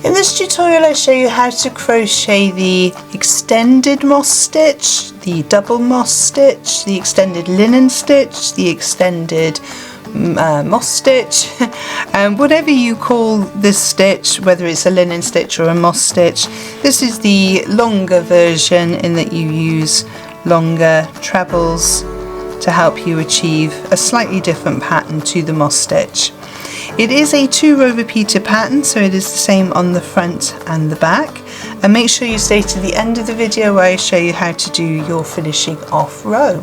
In this tutorial I show you how to crochet the extended moss stitch, the double moss stitch, the extended linen stitch, the extended moss stitch, and whatever you call this stitch, whether it's a linen stitch or a moss stitch. This is the longer version in that you use longer trebles to help you achieve a slightly different pattern to the moss stitch. It is a 2-row repeated pattern, so it is the same on the front and the back. And make sure you stay to the end of the video where I show you how to do your finishing off row.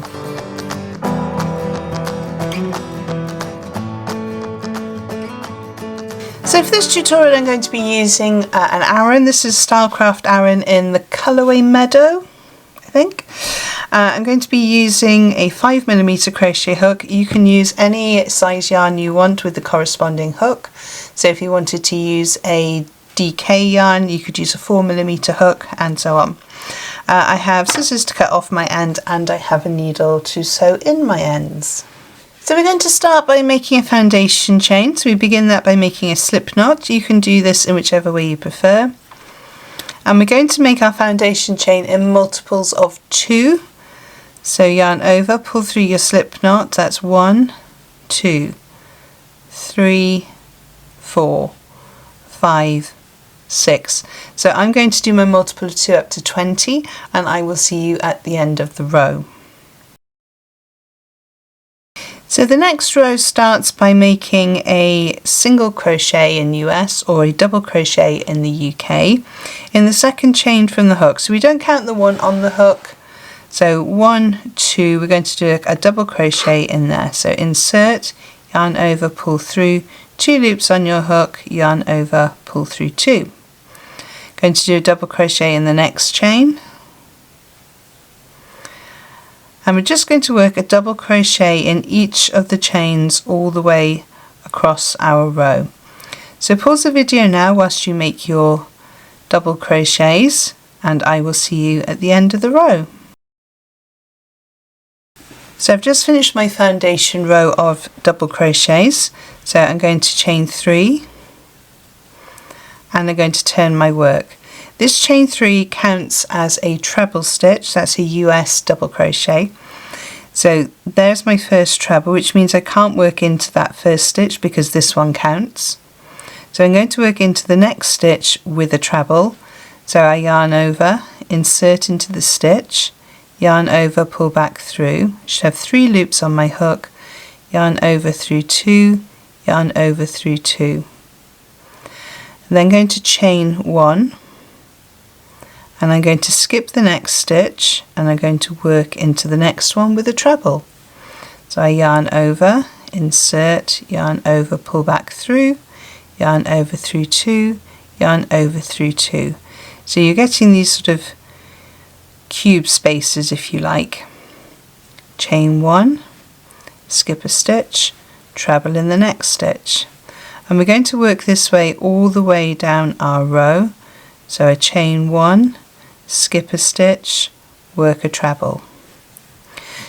So for this tutorial I'm going to be using an Aran. This is Stylecraft Aran in the colourway Meadow, I think. I'm going to be using a 5mm crochet hook. You can use any size yarn you want with the corresponding hook. So if you wanted to use a DK yarn, you could use a 4mm hook, and so on. I have scissors to cut off my end, and I have a needle to sew in my ends. So we're going to start by making a foundation chain. So we begin that by making a slip knot. You can do this in whichever way you prefer. And we're going to make our foundation chain in multiples of 2. So yarn over, pull through your slip knot. That's 1, 2, 3, 4, 5, 6. So I'm going to do my multiple of 2 up to 20, and I will see you at the end of the row. So the next row starts by making a single crochet in US or a double crochet in the UK in the second chain from the hook. So we don't count the one on the hook. So 1, 2, we're going to do a double crochet in there. So insert, yarn over, pull through, 2 loops on your hook, yarn over, pull through 2. Going to do a double crochet in the next chain. And we're just going to work a double crochet in each of the chains all the way across our row. So pause the video now whilst you make your double crochets, and I will see you at the end of the row. So I've just finished my foundation row of double crochets, so I'm going to chain 3 and I'm going to turn my work. This chain 3 counts as a treble stitch. That's a US double crochet. So there's my first treble, which means I can't work into that first stitch because this one counts. So I'm going to work into the next stitch with a treble. So I yarn over, insert into the stitch, yarn over, pull back through. Should have 3 loops on my hook, yarn over through 2, yarn over through 2. And then going to chain 1, and I'm going to skip the next stitch, and I'm going to work into the next one with a treble. So I yarn over, insert, yarn over, pull back through, yarn over through 2, yarn over through 2. So you're getting these sort of cube spaces, if you like. Chain 1, skip a stitch, treble in the next stitch, and we're going to work this way all the way down our row. So a chain 1, skip a stitch, work a treble.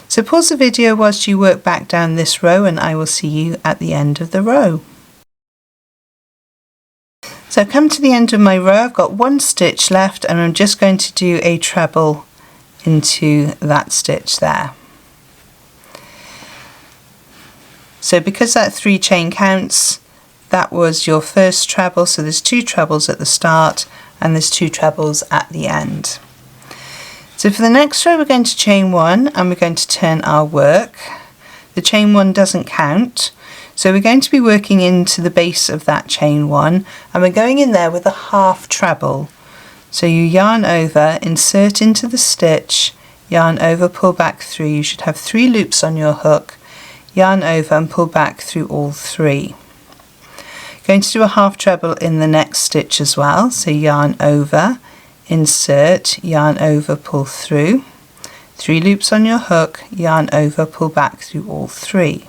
So pause the video whilst you work back down this row, and I will see you at the end of the row. So I've come to the end of my row. I've got 1 stitch left, and I'm just going to do a treble into that stitch there. So because that 3 chain counts, that was your first treble. So there's 2 trebles at the start and there's 2 trebles at the end. So for the next row we're going to chain 1 and we're going to turn our work. The chain 1 doesn't count, so we're going to be working into the base of that chain 1, and we're going in there with a half treble. So you yarn over, insert into the stitch, yarn over, pull back through. You should have 3 loops on your hook, yarn over and pull back through all 3. Going to do a half treble in the next stitch as well. So yarn over, insert, yarn over, pull through, 3 loops on your hook, yarn over, pull back through all 3.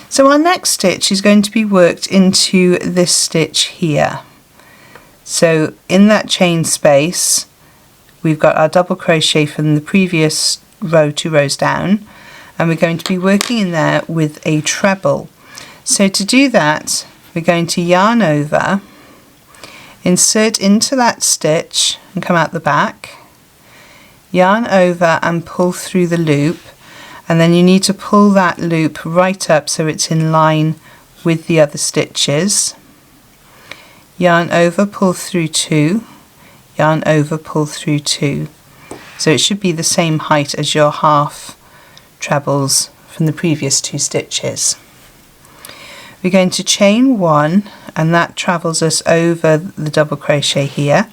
So our next stitch is going to be worked into this stitch here. So in that chain space we've got our double crochet from the previous row 2 rows down, and we're going to be working in there with a treble. So to do that we're going to yarn over, insert into that stitch and come out the back, yarn over and pull through the loop, and then you need to pull that loop right up so it's in line with the other stitches. Yarn over, pull through 2, yarn over, pull through 2. So it should be the same height as your half trebles from the previous 2 stitches. We're going to chain 1, and that travels us over the double crochet here,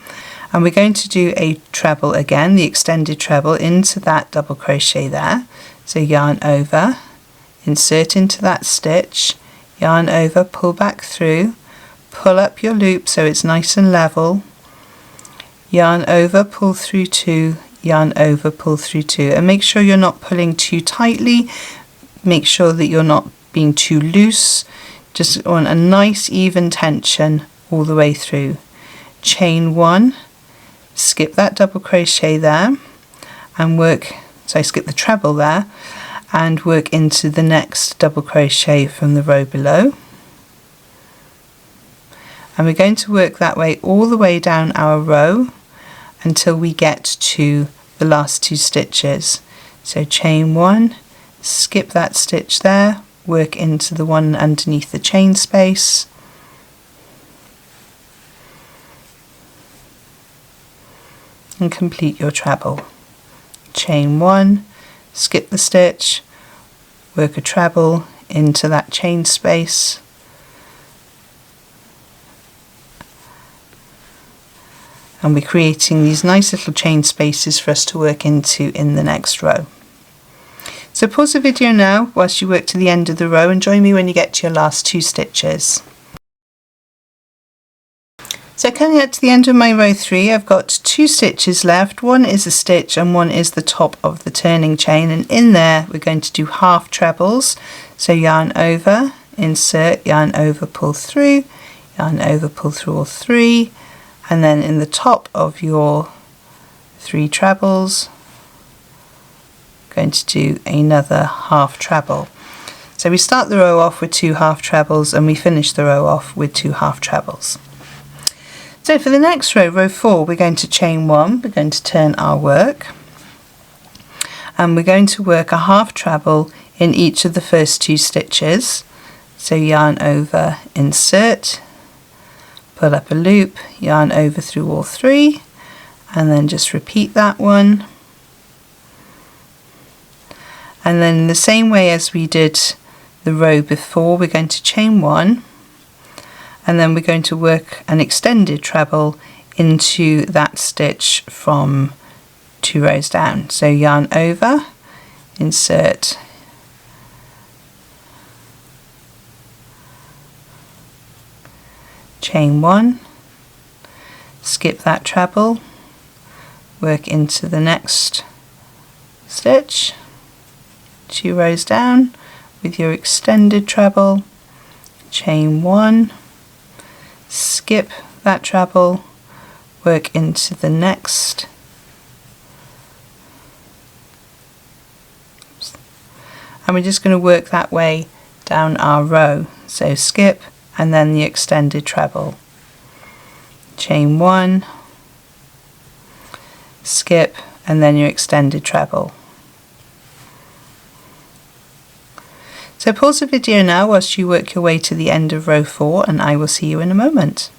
and we're going to do a treble again, the extended treble, into that double crochet there. So yarn over, insert into that stitch, yarn over, pull back through, pull up your loop so it's nice and level, yarn over, pull through 2, yarn over, pull through 2, and make sure you're not pulling too tightly, make sure that you're not being too loose, just want a nice even tension all the way through. Chain 1, skip that double crochet there and work, so skip the treble there and work into the next double crochet from the row below, and we're going to work that way all the way down our row until we get to the last 2 stitches. So chain 1, skip that stitch there, work into the one underneath the chain space, and complete your treble. Chain 1, skip the stitch, work a treble into that chain space, and we're creating these nice little chain spaces for us to work into in the next row. So pause the video now whilst you work to the end of the row and join me when you get to your last 2 stitches. So coming out to the end of my row 3, I've got 2 stitches left. One is a stitch and one is the top of the turning chain, and in there we're going to do half trebles. So yarn over, insert, yarn over, pull through, yarn over, pull through all 3, and then in the top of your 3 trebles going to do another half treble. So we start the row off with 2 half trebles and we finish the row off with 2 half trebles. So for the next row, row 4, we're going to chain 1, we're going to turn our work, and we're going to work a half treble in each of the first 2 stitches. So yarn over, insert, pull up a loop, yarn over through all 3, and then just repeat that one. And then in the same way as we did the row before, we're going to chain 1, and then we're going to work an extended treble into that stitch from 2 rows down. So yarn over, insert, chain 1, skip that treble, work into the next stitch, 2 rows down with your extended treble, chain 1, skip that treble, work into the next, and we're just going to work that way down our row. So skip and then the extended treble, chain 1, skip and then your extended treble. So pause the video now whilst you work your way to the end of row 4, and I will see you in a moment.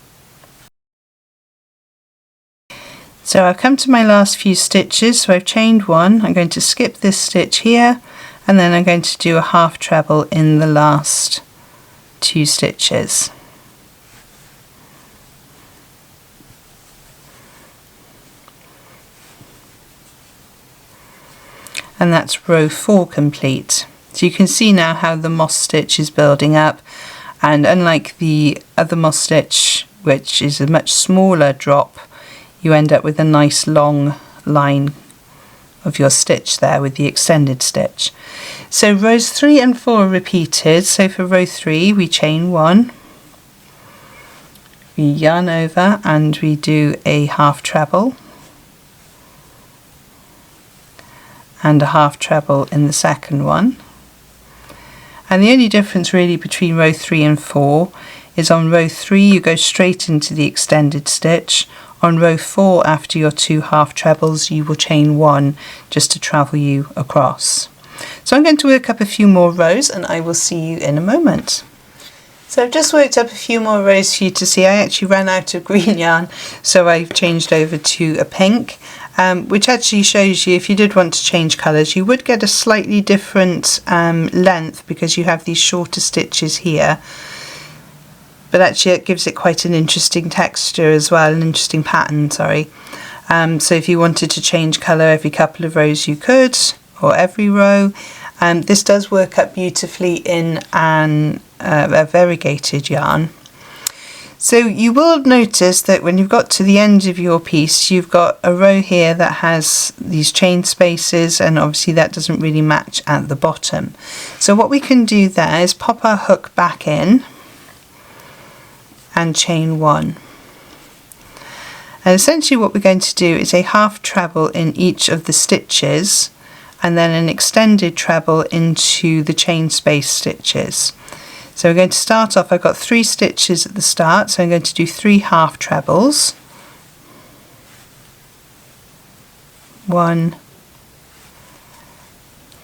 So I've come to my last few stitches, so I've chained 1, I'm going to skip this stitch here, and then I'm going to do a half treble in the last 2 stitches. And that's row 4 complete. So you can see now how the moss stitch is building up, and unlike the other moss stitch, which is a much smaller drop, you end up with a nice long line of your stitch there with the extended stitch. So rows 3 and 4 are repeated. So for row 3 we chain 1, we yarn over and we do a half treble and a half treble in the second one. And the only difference really between row 3 and 4 is on row 3 you go straight into the extended stitch. On row 4, after your 2 half trebles, you will chain 1 just to travel you across. So I'm going to work up a few more rows and I will see you in a moment. So I've just worked up a few more rows for you to see. I actually ran out of green yarn, so I've changed over to a pink, which actually shows you if you did want to change colours, you would get a slightly different length because you have these shorter stitches here. But actually it gives it quite an interesting texture as well, an interesting pattern, sorry. So if you wanted to change colour every couple of rows you could, or every row. This does work up beautifully in a variegated yarn. So you will notice that when you've got to the end of your piece, you've got a row here that has these chain spaces, and obviously that doesn't really match at the bottom. So what we can do there is pop our hook back in and chain 1. And essentially what we're going to do is a half treble in each of the stitches, and then an extended treble into the chain space stitches. So we're going to start off, I've got 3 stitches at the start, so I'm going to do 3 half trebles. 1,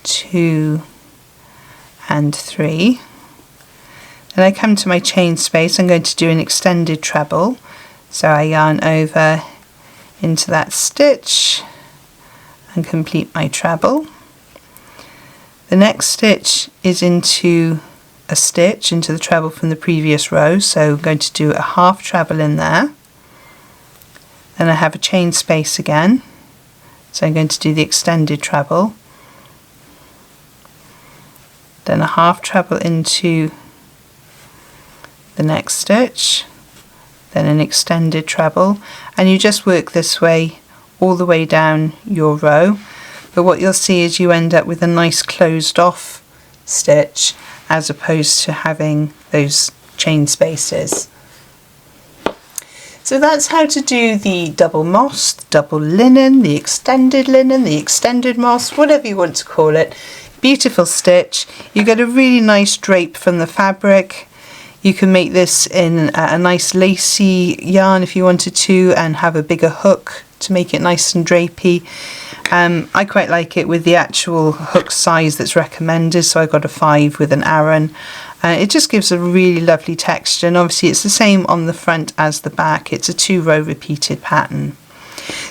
2 and 3. Then I come to my chain space, I'm going to do an extended treble. So I yarn over into that stitch and complete my treble. The next stitch is into a stitch into the treble from the previous row, so I'm going to do a half treble in there. Then I have a chain space again, so I'm going to do the extended treble, then a half treble into the next stitch, then an extended treble, and you just work this way all the way down your row. But what you'll see is you end up with a nice closed off stitch as opposed to having those chain spaces. So that's how to do the double moss, double linen, the extended moss, whatever you want to call it. Beautiful stitch. You get a really nice drape from the fabric. You can make this in a nice lacy yarn if you wanted to, and have a bigger hook to make it nice and drapey. I quite like it with the actual hook size that's recommended, so I got a 5 with an Aran. It just gives a really lovely texture, and obviously it's the same on the front as the back. It's a 2-row repeated pattern.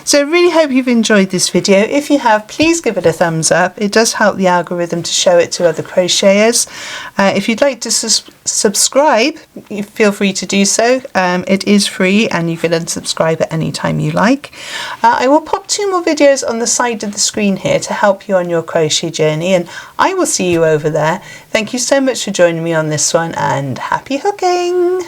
So I really hope you've enjoyed this video. If you have, please give it a thumbs up. It does help the algorithm to show it to other crocheters. If you'd like to subscribe, feel free to do so. It is free and you can unsubscribe at any time you like. I will pop 2 more videos on the side of the screen here to help you on your crochet journey, and I will see you over there. Thank you so much for joining me on this one, and happy hooking!